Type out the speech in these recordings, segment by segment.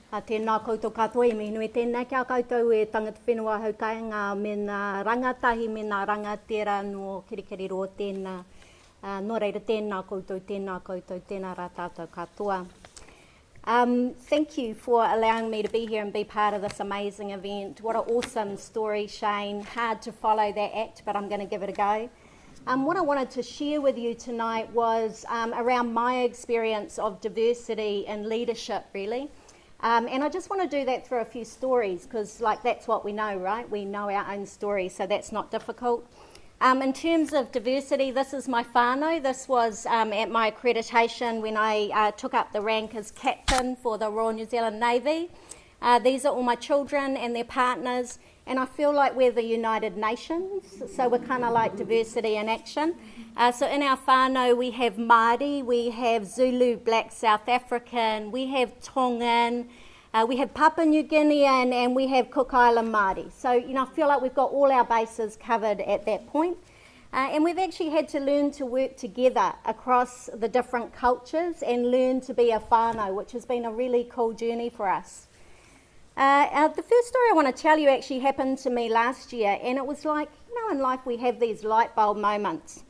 Tēnā koutou katoa e mihi nui tēnā kia koutou e tangata whenua haukainga me ngā rangatahi me ngā rangatira no kirikiri ro tēnā. Nō reira tēnā koutou, tēnā rā tātou katoa. Thank you for allowing me to be here and be part of this amazing event. What an awesome story, Shane. Hard to follow that act, but I'm going to give it a go. What I wanted to share with you tonight was around my experience of diversity in leadership, really. And I just want to do that through a few stories because that's what we know, right? We know our own stories, so that's not difficult. In terms of diversity, this is my whānau. This was at my accreditation when I took up the rank as captain for the Royal New Zealand Navy. These are all my children and their partners, and I feel like we're the United Nations, so we're kind of like diversity in action. So in our whānau we have Māori, we have Zulu, Black South African, we have Tongan, we have Papua New Guinean, and we have Cook Island Māori. So, I feel like we've got all our bases covered at that point. And we've actually had to learn to work together across the different cultures and learn to be a whānau, which has been a really cool journey for us. The first story I want to tell you actually happened to me last year, and it was like, in life we have these light bulb moments.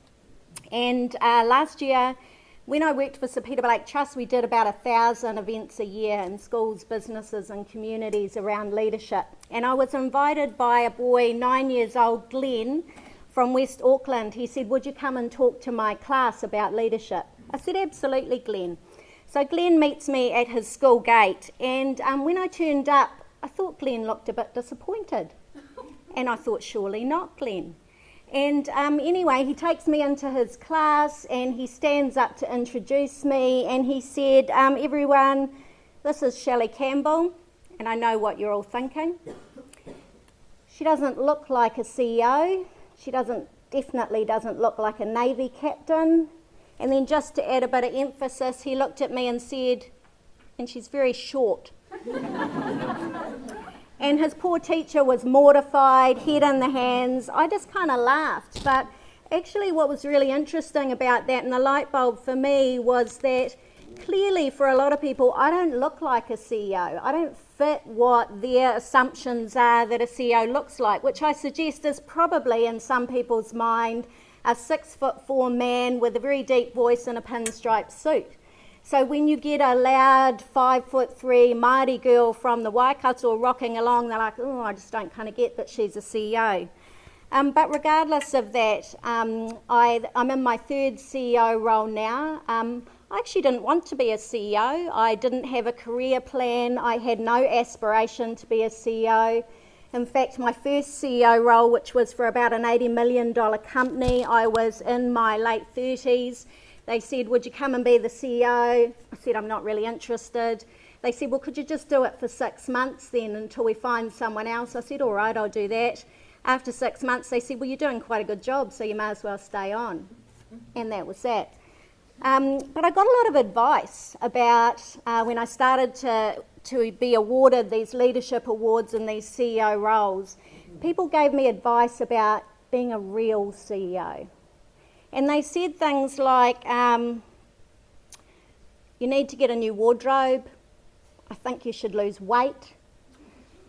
And last year, when I worked for Sir Peter Blake Trust, we did about 1,000 events a year in schools, businesses and communities around leadership. And I was invited by a boy, 9 years old, Glenn, from West Auckland. He said, would you come and talk to my class about leadership? I said, absolutely, Glenn. So Glenn meets me at his school gate, and when I turned up, I thought Glenn looked a bit disappointed. And I thought, surely not, Glenn. And anyway, he takes me into his class and he stands up to introduce me, and he said, everyone, this is Shelley Campbell, and I know what you're all thinking. She doesn't look like a CEO. She definitely doesn't look like a Navy captain. And then just to add a bit of emphasis, he looked at me and said, and she's very short. And his poor teacher was mortified, head in the hands. I just kind of laughed. But actually what was really interesting about that, and the light bulb for me, was that clearly for a lot of people, I don't look like a CEO. I don't fit what their assumptions are that a CEO looks like, which I suggest is probably in some people's mind a 6'4" man with a very deep voice and a pinstripe suit. So when you get a loud 5'3" Māori girl from the Waikato rocking along, they're like, oh, I just don't kind of get that she's a CEO. But regardless of that, I'm in my third CEO role now. I actually didn't want to be a CEO. I didn't have a career plan. I had no aspiration to be a CEO. In fact, my first CEO role, which was for about an $80 million company, I was in my late 30s. They said, would you come and be the CEO? I said, I'm not really interested. They said, well, could you just do it for 6 months then until we find someone else? I said, all right, I'll do that. After 6 months, they said, well, you're doing quite a good job, so you may as well stay on. And that was that. But I got a lot of advice about when I started to be awarded these leadership awards and these CEO roles. People gave me advice about being a real CEO. And they said things like, you need to get a new wardrobe. I think you should lose weight.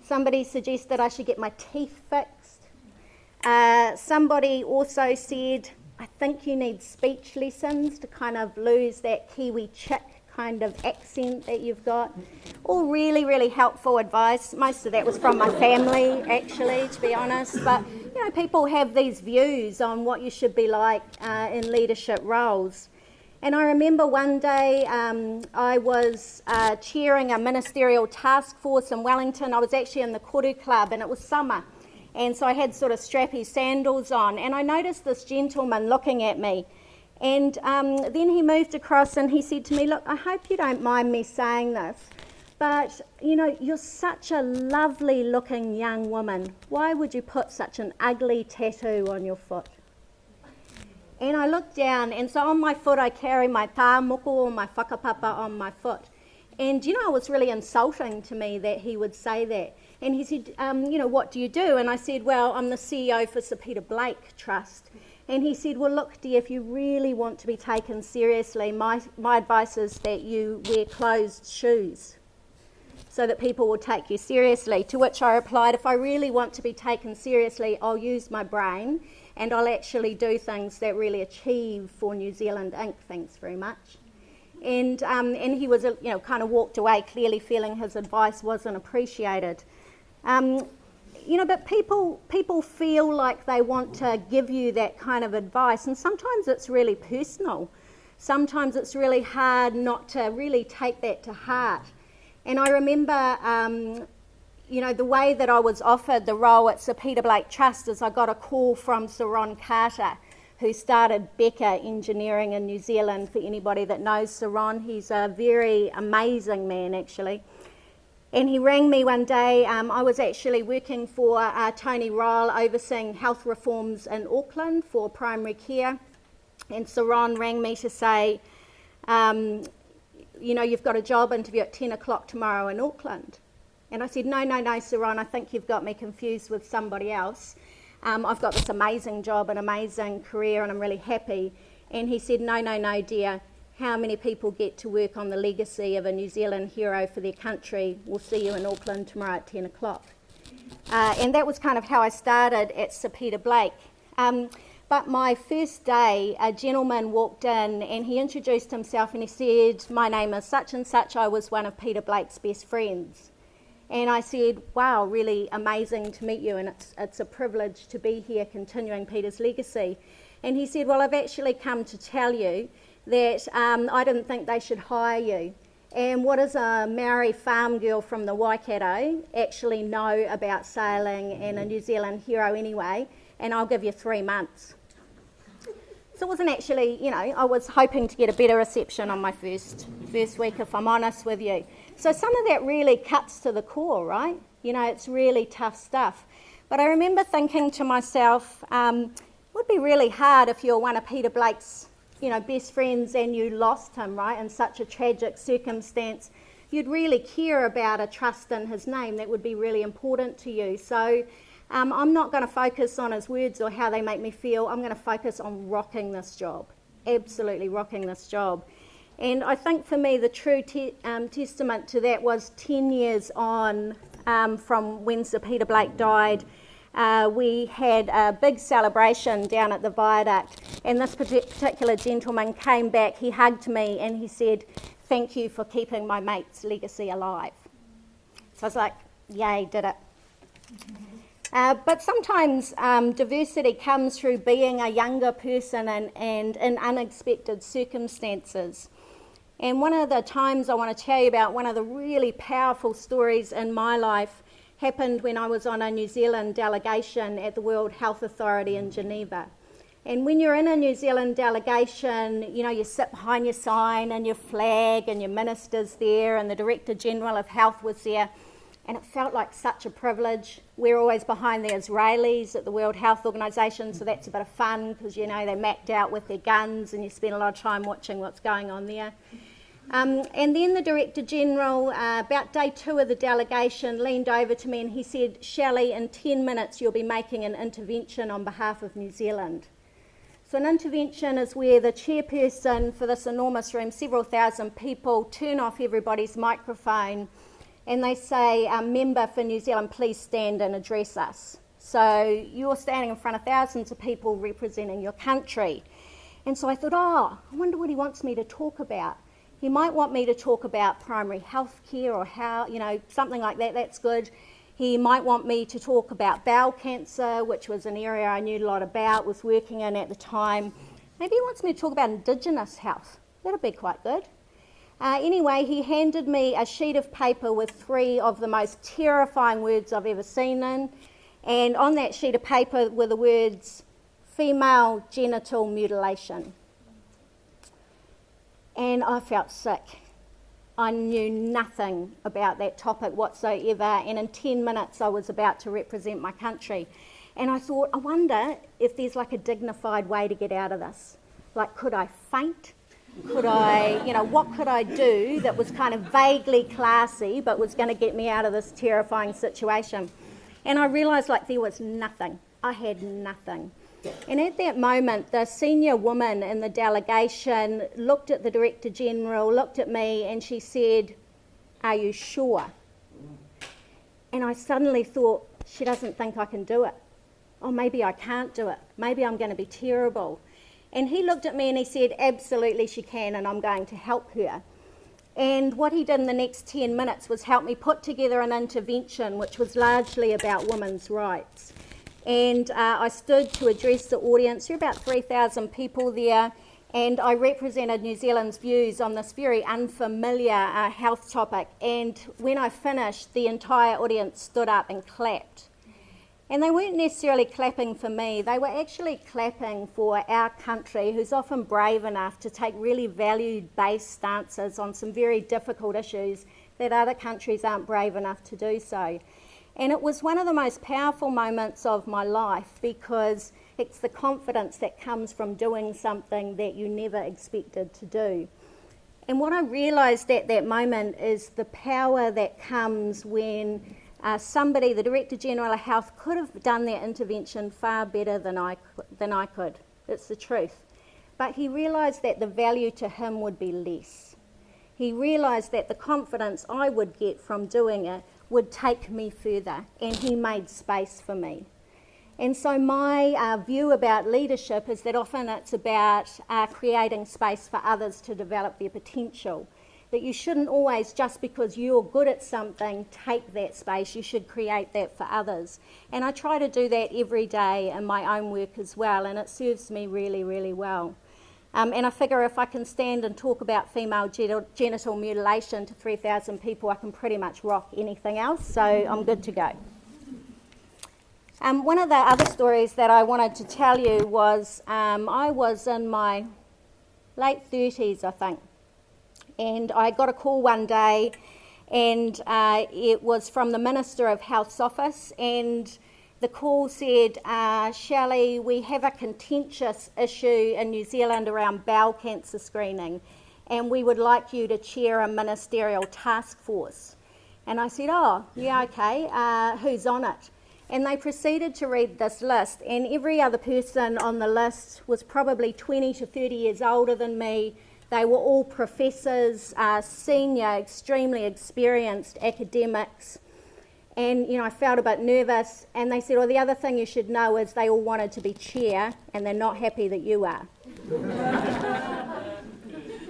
Somebody suggested I should get my teeth fixed. Somebody also said, I think you need speech lessons to kind of lose that Kiwi chick kind of accent that you've got. All really, really helpful advice. Most of that was from my family, actually, to be honest. But, people have these views on what you should be like in leadership roles. And I remember one day I was chairing a ministerial task force in Wellington. I was actually in the Koru Club, and it was summer. And so I had sort of strappy sandals on, and I noticed this gentleman looking at me. And then he moved across and he said to me, look, I hope you don't mind me saying this, but, you're such a lovely looking young woman. Why would you put such an ugly tattoo on your foot? And I looked down, and so on my foot I carry my tāmoko or my whakapapa on my foot. And, it was really insulting to me that he would say that. And he said, what do you do? And I said, well, I'm the CEO for Sir Peter Blake Trust. And he said, well, look, dear, if you really want to be taken seriously, my advice is that you wear closed shoes. so that people will take you seriously. To which I replied, if I really want to be taken seriously, I'll use my brain and I'll actually do things that really achieve for New Zealand Inc. Thanks very much. And he was, kind of walked away clearly feeling his advice wasn't appreciated. But people feel like they want to give you that kind of advice, and sometimes it's really personal. Sometimes it's really hard not to really take that to heart. And I remember, the way that I was offered the role at Sir Peter Blake Trust is I got a call from Sir Ron Carter, who started Becker Engineering in New Zealand. For anybody that knows Sir Ron, he's a very amazing man, actually. And he rang me one day. I was actually working for Tony Ryle, overseeing health reforms in Auckland for primary care. And Sir Ron rang me to say, you've got a job interview at 10 o'clock tomorrow in Auckland. And I said, no, Sir Ron, I think you've got me confused with somebody else. I've got this amazing job, an amazing career, and I'm really happy. And he said, no, dear. How many people get to work on the legacy of a New Zealand hero for their country? We'll see you in Auckland tomorrow at 10 o'clock. And that was kind of how I started at Sir Peter Blake. But my first day, a gentleman walked in and he introduced himself and he said, my name is such and such, I was one of Peter Blake's best friends. And I said, wow, really amazing to meet you, and it's a privilege to be here continuing Peter's legacy. And he said, well, I've actually come to tell you that I didn't think they should hire you. And what does a Maori farm girl from the Waikato actually know about sailing and a New Zealand hero anyway? And I'll give you 3 months. So it wasn't actually, I was hoping to get a better reception on my first week, if I'm honest with you. So some of that really cuts to the core, right? It's really tough stuff. But I remember thinking to myself, it would be really hard if you're one of Peter Blake's best friends and you lost him, right, in such a tragic circumstance. You'd really care about a trust in his name. That would be really important to you. So I'm not going to focus on his words or how they make me feel. I'm going to focus on rocking this job, absolutely rocking this job. And I think for me the true testament to that was 10 years on from when Sir Peter Blake died. We had a big celebration down at the viaduct, and this particular gentleman came back, he hugged me and he said, thank you for keeping my mate's legacy alive. So I was like, yay, did it. But sometimes diversity comes through being a younger person and in unexpected circumstances. And one of the times I want to tell you about, one of the really powerful stories in my life happened when I was on a New Zealand delegation at the World Health Authority in Geneva. And when you're in a New Zealand delegation, you sit behind your sign and your flag and your minister's there and the Director General of Health was there. And it felt like such a privilege. We're always behind the Israelis at the World Health Organization, so that's a bit of fun because, they're macked out with their guns and you spend a lot of time watching what's going on there. And then the Director General, about day 2 of the delegation, leaned over to me and he said, Shelley, in 10 minutes you'll be making an intervention on behalf of New Zealand. So an intervention is where the chairperson for this enormous room, several thousand people, turn off everybody's microphone and they say, member for New Zealand, please stand and address us. So you're standing in front of thousands of people representing your country. And so I thought, I wonder what he wants me to talk about. He might want me to talk about primary health care or how, something like that, that's good. He might want me to talk about bowel cancer, which was an area I knew a lot about, was working in at the time. Maybe he wants me to talk about Indigenous health. That'd be quite good. Anyway, he handed me a sheet of paper with 3 of the most terrifying words I've ever seen in. And on that sheet of paper were the words, female genital mutilation. And I felt sick. I knew nothing about that topic whatsoever, and in 10 minutes I was about to represent my country. And I thought, I wonder if there's like a dignified way to get out of this. Like, could I faint? Could I, what could I do that was kind of vaguely classy but was going to get me out of this terrifying situation? And I realised there was nothing. I had nothing. And at that moment, the senior woman in the delegation looked at the Director General, looked at me, and she said, are you sure? And I suddenly thought, she doesn't think I can do it. Oh, maybe I can't do it. Maybe I'm going to be terrible. And he looked at me and he said, absolutely she can, and I'm going to help her. And what he did in the next 10 minutes was help me put together an intervention which was largely about women's rights. And I stood to address the audience. There were about 3,000 people there, and I represented New Zealand's views on this very unfamiliar health topic. And when I finished, the entire audience stood up and clapped. And they weren't necessarily clapping for me, they were actually clapping for our country, who's often brave enough to take really value-based stances on some very difficult issues that other countries aren't brave enough to do so. And it was one of the most powerful moments of my life, because it's the confidence that comes from doing something that you never expected to do. And what I realised at that moment is the power that comes when somebody, the Director General of Health, could have done their intervention far better than I could. It's the truth. But he realised that the value to him would be less. He realised that the confidence I would get from doing it would take me further, and he made space for me. And so my view about leadership is that often it's about creating space for others to develop their potential. That you shouldn't always, just because you're good at something, take that space. You should create that for others. And I try to do that every day in my own work as well, and it serves me really, really well. And I figure if I can stand and talk about female genital mutilation to 3,000 people, I can pretty much rock anything else, so I'm good to go. One of the other stories that I wanted to tell you was I was in my late 30s, I think. And I got a call one day, and it was from the Minister of Health's office, and the call said, Shelley, we have a contentious issue in New Zealand around bowel cancer screening, and we would like you to chair a ministerial task force. And I said, oh, yeah, okay, who's on it? And they proceeded to read this list, and every other person on the list was probably 20 to 30 years older than me. They were all professors, senior, extremely experienced academics. And, you know, I felt a bit nervous. And they said, well, the other thing you should know is they all wanted to be chair, and they're not happy that you are.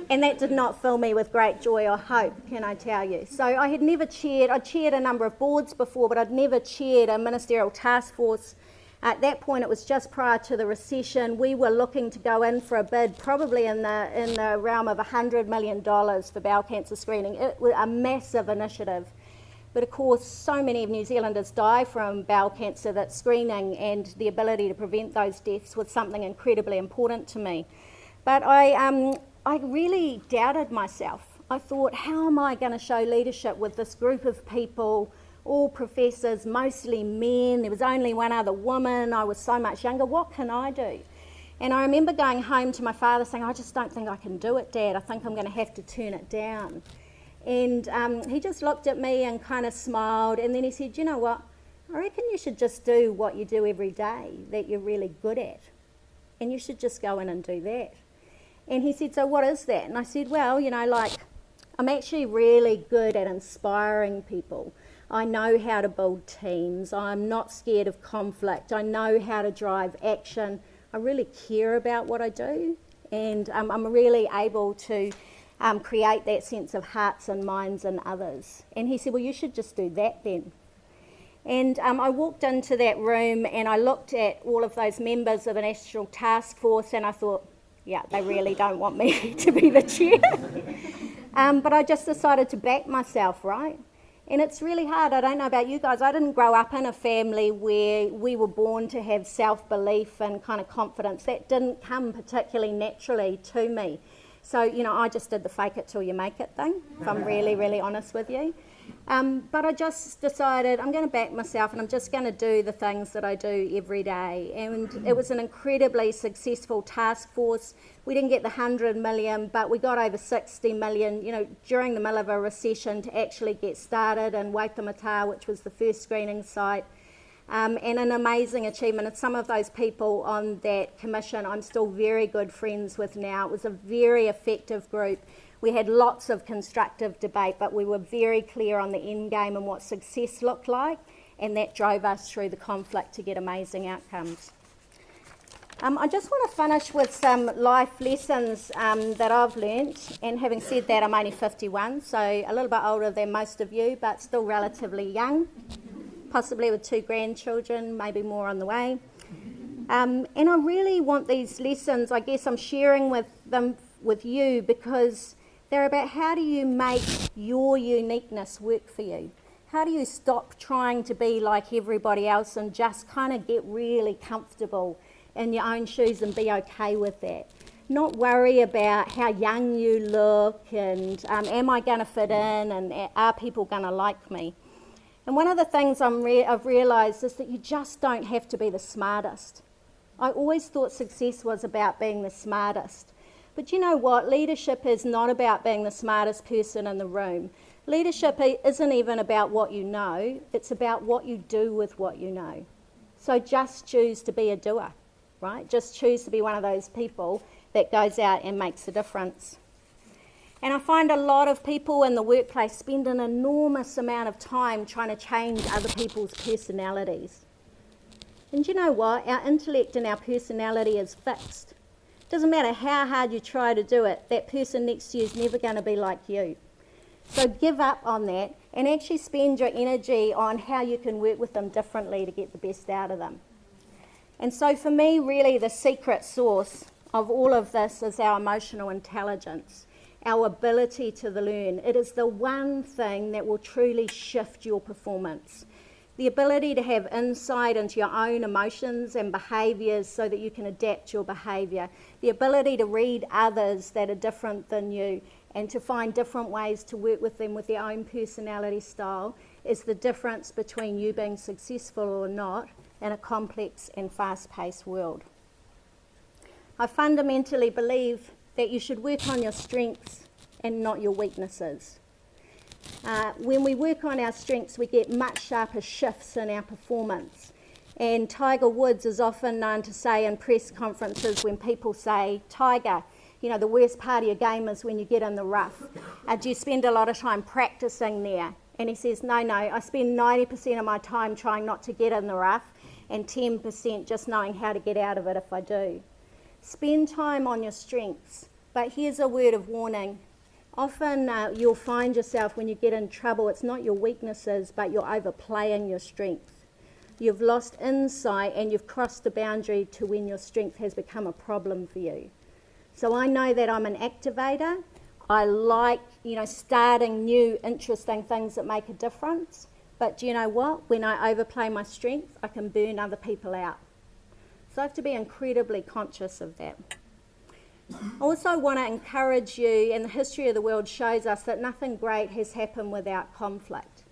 And that did not fill me with great joy or hope, can I tell you. So I had never chaired, I'd chaired a number of boards before, but I'd never chaired a ministerial task force. At that point, it was just prior to the recession. We were looking to go in for a bid, probably in the realm of $100 million for bowel cancer screening. It was a massive initiative. But of course, so many of New Zealanders die from bowel cancer that screening and the ability to prevent those deaths was something incredibly important to me. But I really doubted myself. I thought, how am I going to show leadership with this group of people, all professors, mostly men? There was only one other woman. I was so much younger. What can I do? And I remember going home to my father saying, I just don't think I can do it, Dad. I think I'm going to have to turn it down. And he just looked at me and kind of smiled. And then he said, you know what? I reckon you should just do what you do every day that you're really good at. And you should just go in and do that. And he said, so what is that? And I said, well, you know, like, I'm actually really good at inspiring people. I know how to build teams. I'm not scared of conflict. I know how to drive action. I really care about what I do. And I'm really able to create that sense of hearts and minds in others. And he said, well, you should just do that then. And I walked into that room and I looked at all of those members of a national task force and I thought, yeah, they really don't want me to be the chair. But I just decided to back myself, right? And it's really hard. I don't know about you guys. I didn't grow up in a family where we were born to have self-belief and kind of confidence. That didn't come particularly naturally to me. So, you know, I just did the fake it till you make it thing, if I'm really, really honest with you. But I just decided I'm going to back myself and I'm just going to do the things that I do every day. And it was an incredibly successful task force. We didn't get the 100 million, but we got over 60 million, you know, during the middle of a recession to actually get started in Waikato, which was the first screening site. And an amazing achievement. And some of those people on that commission I'm still very good friends with now. It was a very effective group. We had lots of constructive debate, but we were very clear on the end game and what success looked like, and that drove us through the conflict to get amazing outcomes. I just want to finish with some life lessons that I've learnt, and having said that, I'm only 51, so a little bit older than most of you, but still relatively young, possibly with 2 grandchildren, maybe more on the way. And I really want these lessons, I guess I'm sharing them with you because they're about how do you make your uniqueness work for you? How do you stop trying to be like everybody else and just kind of get really comfortable in your own shoes and be okay with that? Not worry about how young you look and am I going to fit in and are people going to like me? And one of the things I've realised is that you just don't have to be the smartest. I always thought success was about being the smartest. But you know what? Leadership is not about being the smartest person in the room. Leadership isn't even about what you know. It's about what you do with what you know. So just choose to be a doer, right? Just choose to be one of those people that goes out and makes a difference. And I find a lot of people in the workplace spend an enormous amount of time trying to change other people's personalities. And you know what? Our intellect and our personality is fixed. Doesn't matter how hard you try to do it, that person next to you is never going to be like you. So give up on that and actually spend your energy on how you can work with them differently to get the best out of them. And so for me, really the secret sauce of all of this is our emotional intelligence, our ability to learn. It is the one thing that will truly shift your performance. The ability to have insight into your own emotions and behaviours so that you can adapt your behaviour. The ability to read others that are different than you and to find different ways to work with them with their own personality style is the difference between you being successful or not in a complex and fast-paced world. I fundamentally believe that you should work on your strengths and not your weaknesses. When we work on our strengths, we get much sharper shifts in our performance. And Tiger Woods is often known to say in press conferences when people say, Tiger, you know, the worst part of your game is when you get in the rough. Do you spend a lot of time practicing there? And he says, no, I spend 90% of my time trying not to get in the rough and 10% just knowing how to get out of it if I do. Spend time on your strengths. But here's a word of warning. Often you'll find yourself when you get in trouble, it's not your weaknesses, but you're overplaying your strength. You've lost insight and you've crossed the boundary to when your strength has become a problem for you. So I know that I'm an activator. I like, starting new, interesting things that make a difference. But do you know what? When I overplay my strength, I can burn other people out. So I have to be incredibly conscious of that. I also want to encourage you, and the history of the world shows us that nothing great has happened without conflict.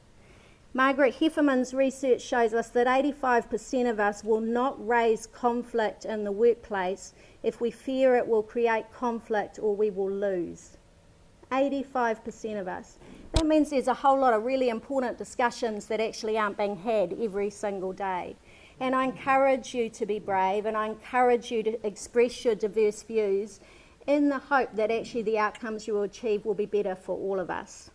Margaret Hefferman's research shows us that 85% of us will not raise conflict in the workplace if we fear it will create conflict or we will lose. 85% of us. That means there's a whole lot of really important discussions that actually aren't being had every single day. And I encourage you to be brave, and I encourage you to express your diverse views in the hope that actually the outcomes you will achieve will be better for all of us.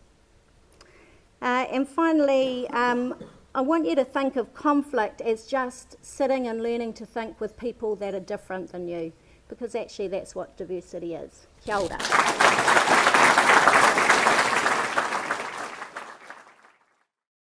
And finally, I want you to think of conflict as just sitting and learning to think with people that are different than you, because actually that's what diversity is. Kia ora.